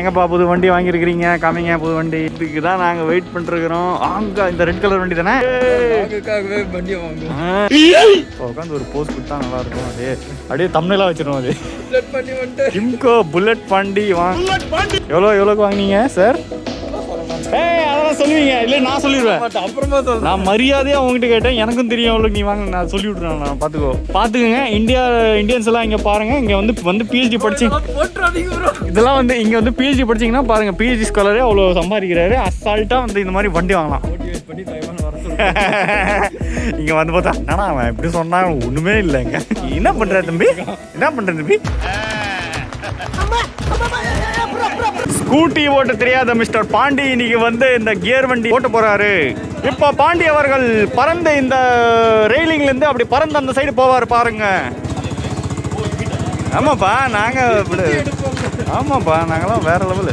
எங்கப்பா புது வண்டி வாங்கியிருக்கிறீங்க? காமிங்க புது வண்டி. இதுக்கு தான் நாங்கள் வெயிட் பண்ணிருக்கிறோம். இந்த ரெட் கலர் வண்டி தானே வண்டி வாங்குவோம். உட்காந்து ஒரு போஸ்ட் கொடுத்தா நல்லா இருக்கும். அப்படியே தம்ப்நெயிலா வச்சிருவோம். அது கிம்கோ புல்லட் வண்டி எவ்வளோக்கு வாங்கினீங்க சார்? அதெல்லாம் சொல்லுவீங்க இல்லை? நான் சொல்லிடுவேன். அப்புறமா சொல்றேன். நான் மரியாதையா உங்ககிட்ட கேட்டேன். எனக்கும் தெரியும் எவ்வளோ நீ வாங்க. நான் சொல்லி விட்றேன். நான் பார்த்துக்கோங்க. இந்தியன்ஸ் எல்லாம் இங்கே பாருங்க. இங்கே வந்து பிஹெச்டி படிச்சிங்க. இதெல்லாம் இங்கே வந்து பிஹெச்டி படிச்சிங்கன்னா பாருங்க. பிஹெச்டி ஸ்காலரே அவ்வளோ சம்பாதிக்கிறாரு. அசால்ட்டாக இந்த மாதிரி வண்டி வாங்கலாம். இங்கே வந்து பார்த்தா என்னன்னா அவன் எப்படி சொன்னா ஒன்றுமே இல்லைங்க. என்ன பண்ணுற தம்பி? ஸ்கூட்டி ஓட்ட தெரியாத மிஸ்டர் பாண்டி இன்னைக்கு வந்து இந்த கியர் வண்டி ஓட்ட போறாரு. இப்போ பாண்டி அவர்கள் பறந்து இந்த ரெயிலிங்ல இருந்து அப்படி பறந்து அந்த சைடு போவார் பாருங்க. ஆமாப்பா நாங்களாம் வேற லெவல்.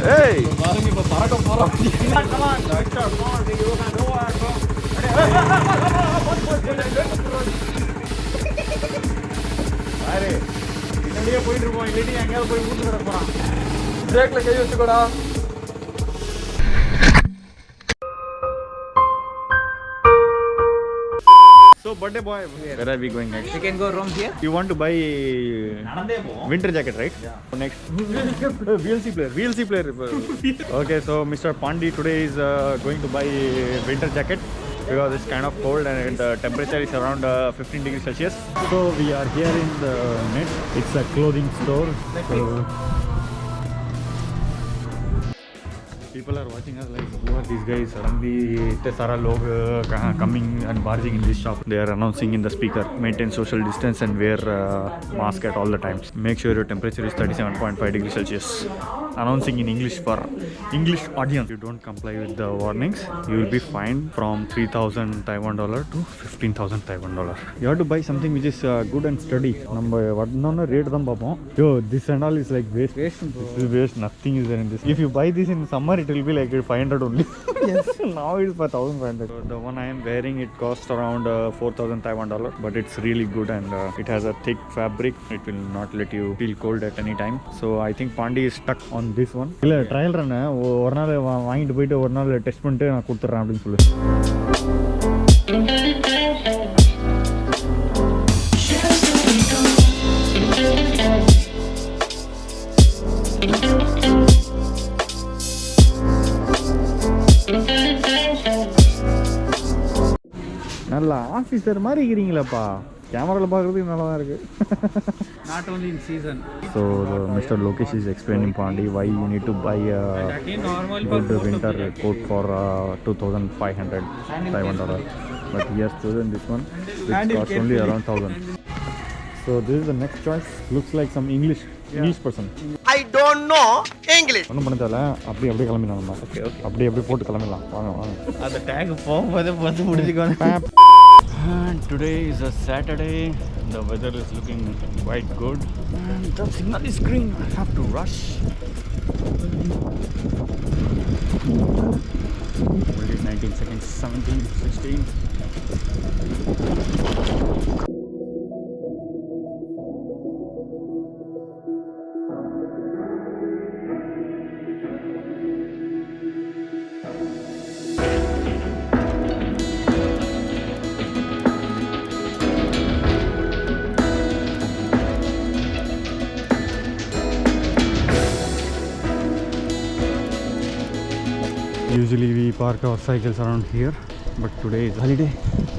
போயிட்டு இருப்போம். இல்லாட்டி எங்கேயாவது போய் ஊட்டு கிட போறான். பிரேக்ல கை வச்சுக்கோடா. So birthday boy, where are we going next? You can go from here. You want to buy winter jacket, right? Yeah. Next, VLC player. Okay, so Mr. Pandi today is going to buy winter jacket because it's kind of cold and the temperature is around 15 degrees Celsius. So we are here in the net. It's a clothing store. So people are watching us like, who are these guys? Suddenly इतने सारा लोग coming and barging in this shop. They are announcing in the speaker, maintain social distance and wear mask at all the times. Make sure your temperature is 37.5 degrees Celsius. Announcing in English for English audience. If you don't comply with the warnings, you will be fined from $3,000 Taiwan to $15,000 Taiwan. You have to buy something which is good and sturdy. நம்ம வடனோன rate தான் பாப்போம். Yo, this and all is like waste. This is waste. Nothing is there in this. If you buy this in summer, it will be like 500 only. Yes. Now it's for 1,500. So the one I am wearing, it costs around $4,000 Taiwan, but it's really good and it has a thick fabric. It will not let you feel cold at any time. So I think Pandi is stuck on this one. இல்ல trial run ஒரு நாள் வாங்கிட்டு போயிட்டு ஒரு நாள் test பண்ணிட்டு நான் கொடுத்துறேன் அப்படின்னு சொல்லு. நல்லா ஆஃபீஸர் மாதிரி இருக்கிறீங்களப்பா. கேமராவில் பார்க்குறதுக்கு நல்லா தான் இருக்குது. Not only in season. So Mr. Lokesh is explaining Pandi why you need to buy a good winter coat for $2,500 Taiwan. But he has chosen this one which costs only around 1,000. So this is the next choice. Looks like some English person. I don't know English. ஒன்றும் பண்ண தேவையில்ல. அப்படியே கிளம்பிடலாம் நம்ம. அப்படியே போட்டு கிளம்பிடலாம். வாங்க. அந்த டேக் போகும்போது பார்த்து முடிச்சுக்கோங்க. Today is a Saturday. The weather is looking quite good. And the signal is green. I have to rush. Only 19 seconds. 17, 16. Usually we park our cycles around here, but today is holiday.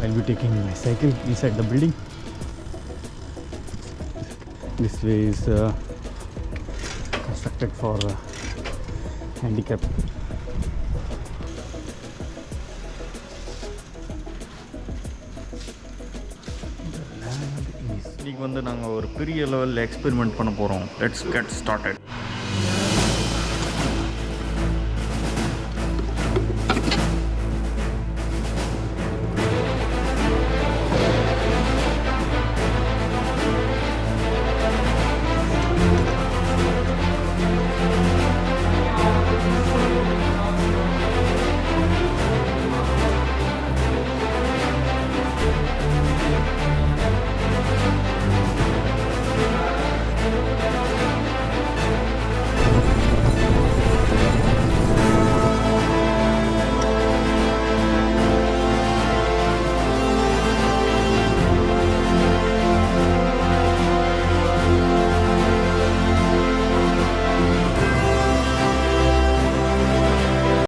I'll be taking my cycle inside the building. This way is constructed for handicap. இன்னைக்கு வந்து நாங்கள் ஒரு பெரிய லெவலில் experiment பண்ண போகிறோம். Let's get started.